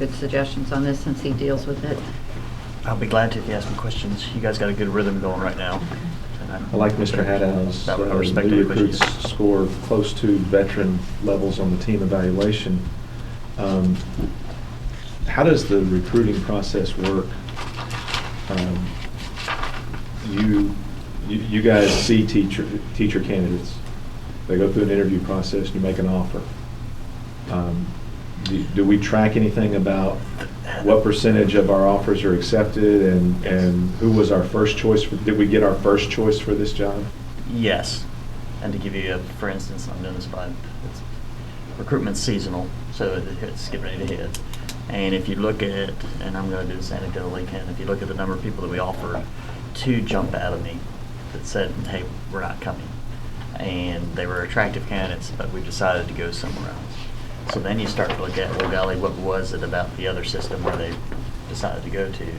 good suggestions on this since he deals with it. I'll be glad to if you ask me questions. You guys got a good rhythm going right now. I like Mr. Haddow's I respect new any recruits questions. score close to veteran levels on the team evaluation. How does the recruiting process work? You guys see teacher candidates. They go through an interview process and you make an offer. Do we track anything about what percentage of our offers are accepted and who was our first choice? Did we get our first choice for this job? Yes. And to give you for instance, I'm doing this by, recruitment's seasonal, so it's getting ready to hit. And if you look at, and I'm going to do this anecdotally, Ken, if you look at the number of people that we offered, 2 jumped out of me that said, hey, we're not coming. And they were attractive candidates, but we decided to go somewhere else. So then you start to look at, well, golly, what was it about the other system where they decided to go to?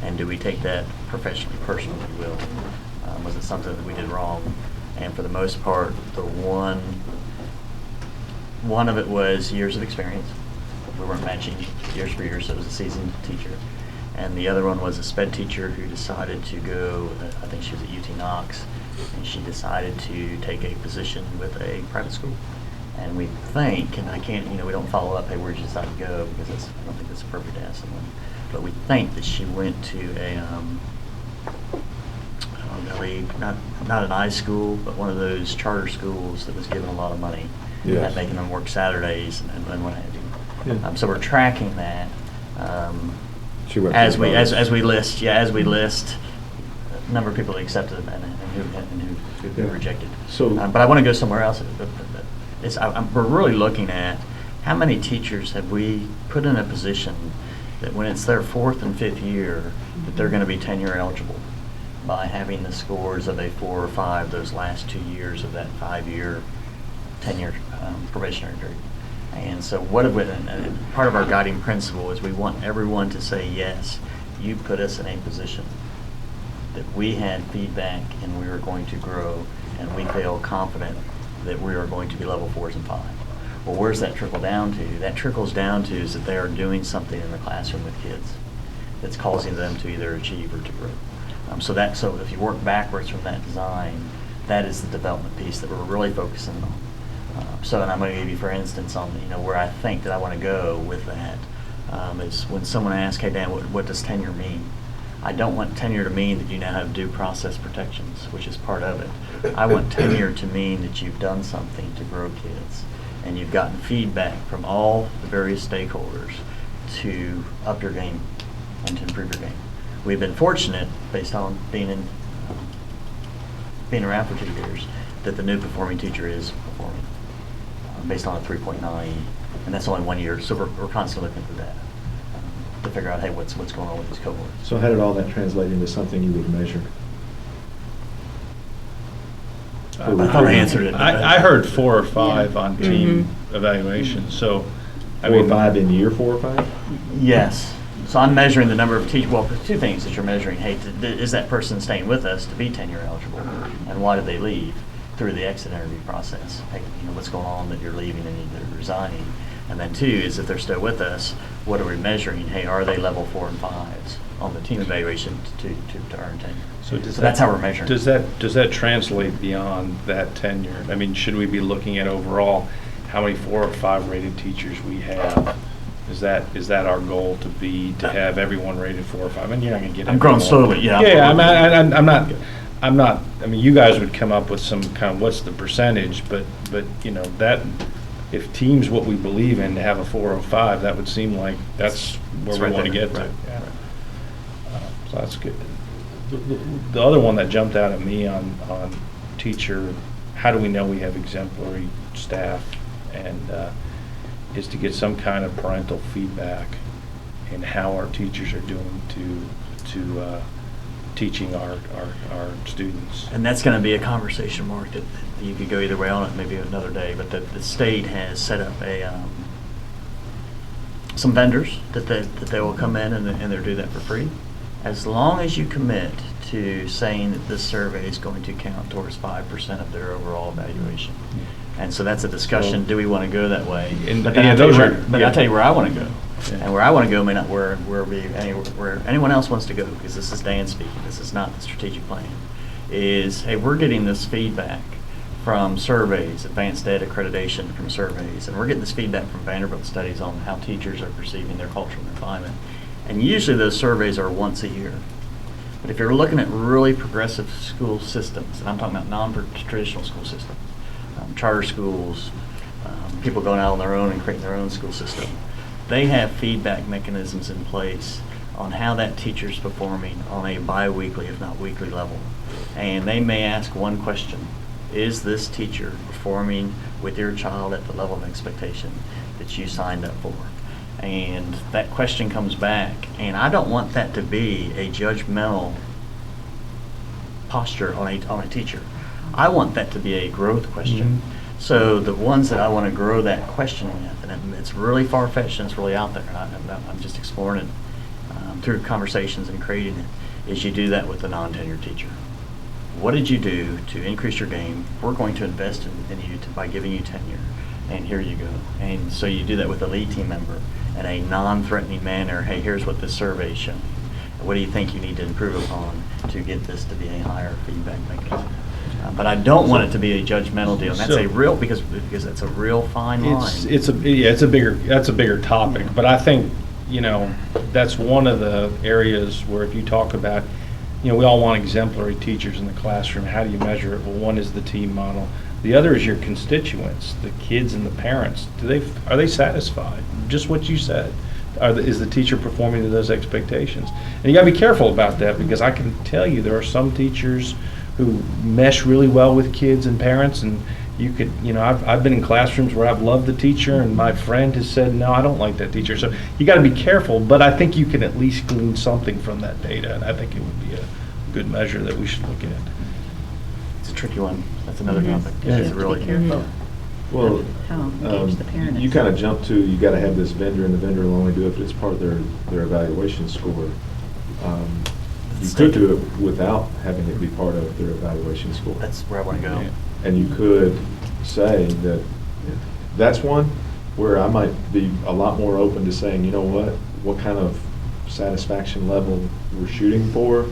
And do we take that professionally, personally, if you will? Was it something that we did wrong? And for the most part, the one of it was years of experience. We weren't matching years for years, so it was a seasoned teacher. And the other one was a sped teacher who decided to go, I think she was at UT Knox, and she decided to take a position with a private school. And we think, and I can't, we don't follow up, hey, where'd you decide to go? Because I don't think that's appropriate to ask someone. But we think that she went to a, not an I school, but one of those charter schools that was given a lot of money at making them work Saturdays and what have you. Yeah. So we're tracking that As as we list number of people that accepted and who've been rejected. So, but I want to go somewhere else. We're really looking at how many teachers have we put in a position that when it's their 4th and 5th year that they're going to be tenure eligible by having the scores of a 4 or 5 those last 2 years of that 5-year tenure probationary period. And so what have we, and part of our guiding principle is we want everyone to say, yes, you put us in a position that we had feedback and we were going to grow and we feel confident that we are going to be level 4s and 5s. Well, where's that trickle down to? That trickles down to is that they are doing something in the classroom with kids that's causing them to either achieve or to grow. So if you work backwards from that design, that is the development piece that we're really focusing on. And I'm going to give you, for instance, on where I think that I want to go with that is when someone asks, hey Dan, what does tenure mean? I don't want tenure to mean that you now have due process protections, which is part of it. I want tenure to mean that you've done something to grow kids and you've gotten feedback from all the various stakeholders to up your game and to improve your game. We've been fortunate, based on being around for 2 years, that the new performing teacher is performing based on a 3.9, and that's only 1 year, so we're constantly looking for that to figure out, hey, what's going on with these cohorts. So how did all that translate into something you would measure? I thought I answered it. I heard 4 or 5 on team evaluation, so. 4 or 5 in year 4 or 5? Yes. So I'm measuring the number of teachers. Well, 2 things that you're measuring. Hey, is that person staying with us to be tenure eligible, and why did they leave? Through the exit interview process. Hey, what's going on that you're leaving and you're resigning? And then 2 is if they're still with us, what are we measuring? Hey, are they level 4 and 5s on the team evaluation to earn tenure? So that's how we're measuring. Does that translate beyond that tenure? I mean, should we be looking at overall how many 4 or 5 rated teachers we have? Is that our goal to have everyone rated 4 or 5? And you're not going to get. I'm growing slowly. Yeah. Yeah. I'm not. I mean, you guys would come up with some kind of what's the percentage, but that if teams what we believe in to have a 4 or 5, that would seem like that's where we want to get to. Right. Yeah. So that's good. The other one that jumped out at me on teacher, how do we know we have exemplary staff, and is to get some kind of parental feedback in how our teachers are doing to teaching our students. And that's going to be a conversation, Mark, that you could go either way on it, maybe another day, but the state has set up some vendors that they will come in and they'll do that for free. As long as you commit to saying that this survey is going to count towards 5% of their overall evaluation. And so that's a discussion, do we want to go that way? And But then I'll tell you where I want to go. Yeah. And where I want to go may not where anyone else wants to go, because this is Dan speaking, this is not the strategic plan, is, hey, we're getting this feedback from surveys, advanced ed accreditation from surveys, and we're getting this feedback from Vanderbilt studies on how teachers are perceiving their culture and their climate. And usually those surveys are once a year. But if you're looking at really progressive school systems, and I'm talking about non-traditional school systems, charter schools, people going out on their own and creating their own school system, they have feedback mechanisms in place on how that teacher's performing on a bi-weekly, if not weekly level. And they may ask one question: is this teacher performing with your child at the level of expectation that you signed up for? And that question comes back, and I don't want that to be a judgmental posture on a teacher. I want that to be a growth question. Mhm. So the ones that I want to grow that question with, and it's really far-fetched and it's really out there, and I'm just exploring it through conversations and creating it, is you do that with a non-tenured teacher. What did you do to increase your game? We're going to invest in you by giving you tenure, and here you go. And so you do that with a lead team member in a non-threatening manner. Hey, here's what this survey is showing. What do you think you need to improve upon to get this to be a higher feedback mechanism? But I don't want it to be a judgmental deal. And that's a real, because that's a real fine line. It's a bigger topic, but I think, that's one of the areas where if you talk about, we all want exemplary teachers in the classroom. How do you measure it? Well, one is the team model. The other is your constituents, the kids and the parents. Are they satisfied? Just what you said. Is the teacher performing to those expectations? And you got to be careful about that, because I can tell you there are some teachers who mesh really well with kids and parents, and you could, I've been in classrooms where I've loved the teacher and my friend has said, no, I don't like that teacher. So you got to be careful, but I think you can at least glean something from that data, and I think it would be a good measure that we should look at. It's a tricky one. That's another Mhm. topic. You It's have to really be careful. Well, How engaged the parent is. you kind of jump to, you got to have this vendor, and the vendor will only do it if it's part of their evaluation score. You could do it without having it be part of their evaluation score. That's where I want to go. Yeah. And you could say that, that's one where I might be a lot more open to saying, you know what kind of satisfaction level we're shooting for.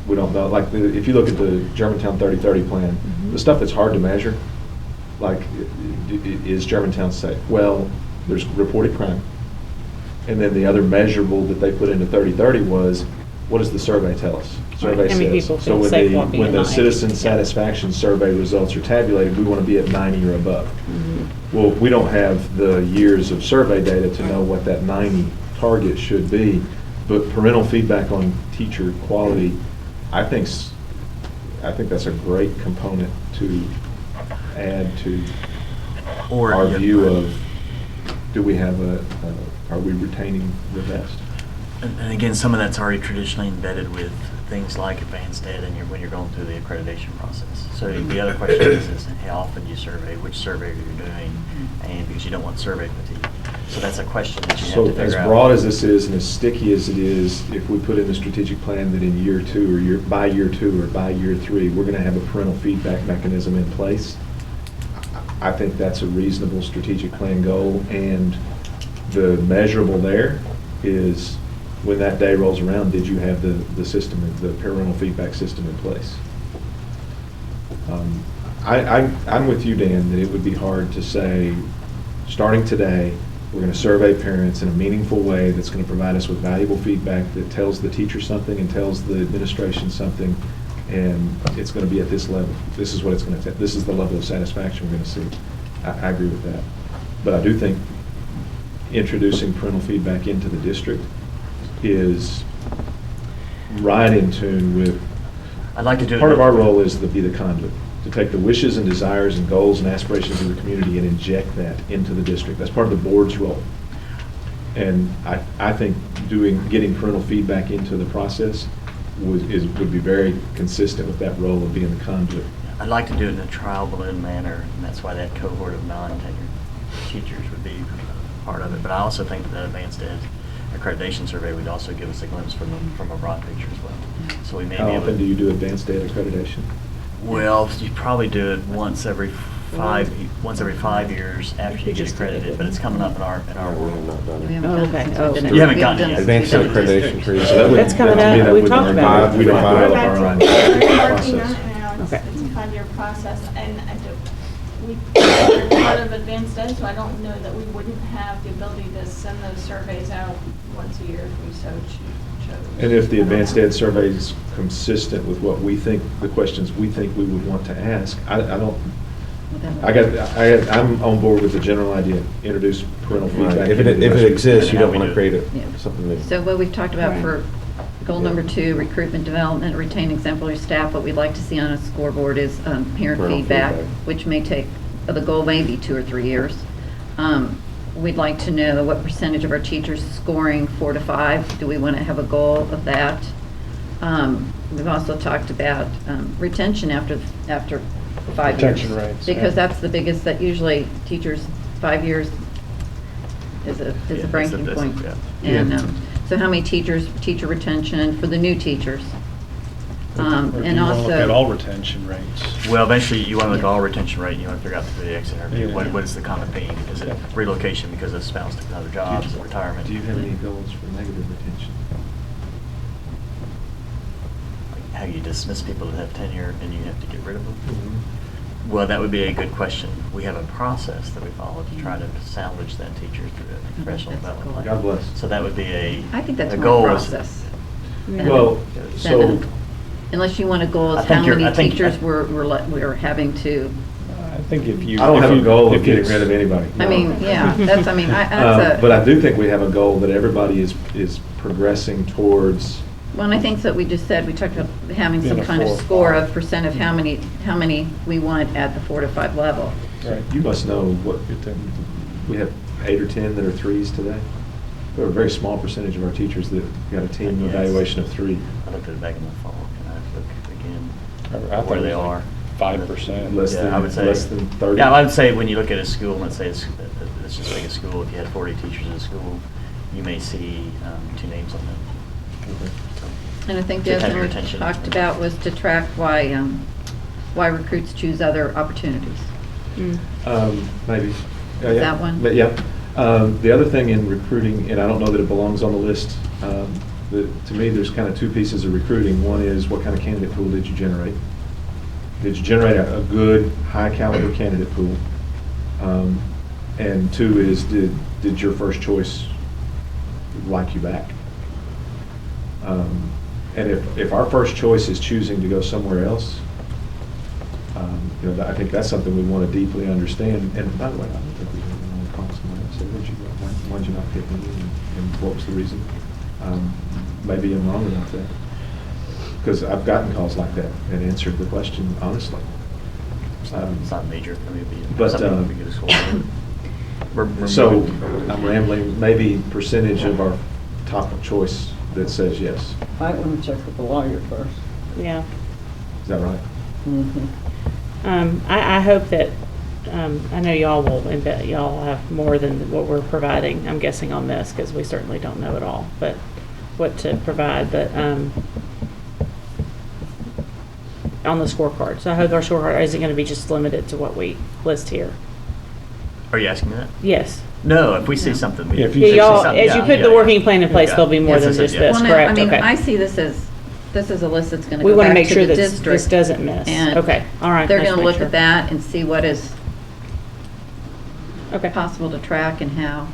We don't know, like, if you look at the Germantown 30/30 plan, Mhm. the stuff that's hard to measure, like, is Germantown safe? Well, there's reported crime. And then the other measurable that they put into 30/30 was, what does the survey tell us? Survey How many says. people So feel when safe walking when at the night? citizen satisfaction survey results are tabulated, we want to be at 90 or above. Mm-hmm. Well, we don't have the years of survey data to know what that 90 target should be, but parental feedback on teacher quality, I think that's a great component to add to Or our yeah, view right. of, do we have are we retaining the best? And again, some of that's already traditionally embedded with things like advanced ed and when you're going through the accreditation process. So the other question is how often do you survey, which survey are you doing, and because you don't want survey fatigue. So that's a question that you have So to figure as out. broad as this is and as sticky as it is, if we put in the strategic plan that in year 2 or by year 2 or by year 3, we're going to have a parental feedback mechanism in place, I think that's a reasonable strategic plan goal. And the measurable there is, when that day rolls around, did you have the system, the parental feedback system in place? I'm with you, Dan, that it would be hard to say, starting today, we're going to survey parents in a meaningful way that's going to provide us with valuable feedback that tells the teacher something and tells the administration something, and it's going to be at this level. This is what it's going to take. This is the level of satisfaction we're going to see. I agree with that. But I do think introducing parental feedback into the district is right in tune with, I'd like to do it. part of our role is to be the conduit, to take the wishes and desires and goals and aspirations of the community and inject that into the district. That's part of the board's role. And I think getting parental feedback into the process would be very consistent with that role of being the conduit. I'd like to do it in a trial balloon manner, and that's why that cohort of non-tenured teachers would be part of it. But I also think that the advanced ed accreditation survey would also give us a glimpse from a broad picture as well. So we may How be able often to. do you do advanced ed accreditation? Well, you probably do it once every once every 5 years after you get accredited, but it's coming up in our We world. have not done We it. haven't Oh, done okay. it since Oh, we've been okay. in- You haven't we gotten it done yet. it Advanced since we've been in accreditation district. period. So that would- That's coming to me, up. that We would talked about it. we don't We're file working our own We're working on it process. now, Okay. it's a 5-year process, and we're part of Advanced Ed, so I don't know that we wouldn't have the ability to send those surveys out once a year if we so chose. And if the I don't advanced know. ed survey is consistent with what we think, the questions we think we would want to ask, I don't, I'm on board with the general idea, introduce parental Right. feedback. If into it the rest of exists, you How don't we want to do it. create Yeah. something new. So what we've talked about Right. for goal number 2, recruitment, development, retain exemplary staff, what we'd like to see on a scoreboard is parent Parental feedback, feedback. which may take, the goal may be 2 or 3 years. We'd like to know what percentage of our teachers scoring 4 to 5. Do we want to have a goal of that? We've also talked about retention after 5 years. Retention rates, Because yeah. that's the biggest, that usually teachers, 5 years is Yeah, a that's breaking the- point. yeah. And Yeah. so how many teachers, teacher retention for the new teachers? Or do And you want to look at all also, retention rates? Well, eventually, you want to look at Yeah. all retention rate, you want to figure out through the exit interview, Yeah. what is the common theme? Is it Yeah. relocation because a spouse took another job, is it retirement? Do you have any goals for negative retention? Like how you dismiss people that have tenure and you have to get rid of them? Mm-hmm. Well, that would be a good question. We have a process that we follow to try to salvage that teacher through a professional That's development cool. plan. God bless. So that would be I think that's a more goal is- process. than- Well, than so, a- Unless you want a goal I is think how you're- many I think- teachers we're having to, I think if you. I don't if have a you- goal of if getting it's- rid of anybody. I no. mean, yeah, that's, I mean, that's But I a, do think we have a goal that everybody is progressing towards. well, and I think that we just said, we talked about having some Being a kind of 4 or score 5. of percent of how many we want at the 4 to 5 level. Right. You must know what, we have 8 or 10 that are 3s today. We have a very small percentage of our teachers that got a team Yes. evaluation of 3. I looked at it back in the fall, and I look again I thought where it they was like are. 5%. Less Yeah, than- I would say. less than 30. Yeah, I would say when you look at a school, let's say it's just like a school, if you had 40 teachers in a school, you may see 2 names on them. So, And I think to the other have thing your we attention. talked about was to track why recruits choose other opportunities. Maybe. Yeah, Is yeah. that one? But yeah. The other thing in recruiting, and I don't know that it belongs on the list, to me, there's kind of 2 pieces of recruiting. One is what kind of candidate pool did you generate? Did you generate a good, high caliber candidate pool? And 2 is, did your first choice like you back? And if our first choice is choosing to go somewhere else, I think that's something we want to deeply understand. And by the way, I don't think we ever call somebody and say, where'd you go? Why'd you not pick me? And what was the reason? Maybe I'm wrong about that. Because I've gotten calls like that and answered the question honestly. It's not major, I mean, it'd be But, something we could explore. We're So, moving. I'm rambling, maybe percentage of our top choice that says yes. Might want to check with the lawyer first. Yeah. Is that right? I hope that, I know y'all will, and that y'all have more than what we're providing, I'm guessing on this, because we certainly don't know it all, but what to provide, but, on the scorecard. So I hope our scorecard isn't going to be just limited to what we list here. Are you asking me that? Yes. No, if we see something. Yeah, if you Yeah, see y'all, something, as you yeah, put the yeah, working yeah. plan in place, Yeah. there'll be more Yes, than yes, just yes. this, Well, no, correct? I mean, Okay. I see this is a list that's going to We go want to back make to sure the that this district. doesn't miss. And Okay, all right. They're Let's going to make look sure. at that and see what is Okay. possible to track and how.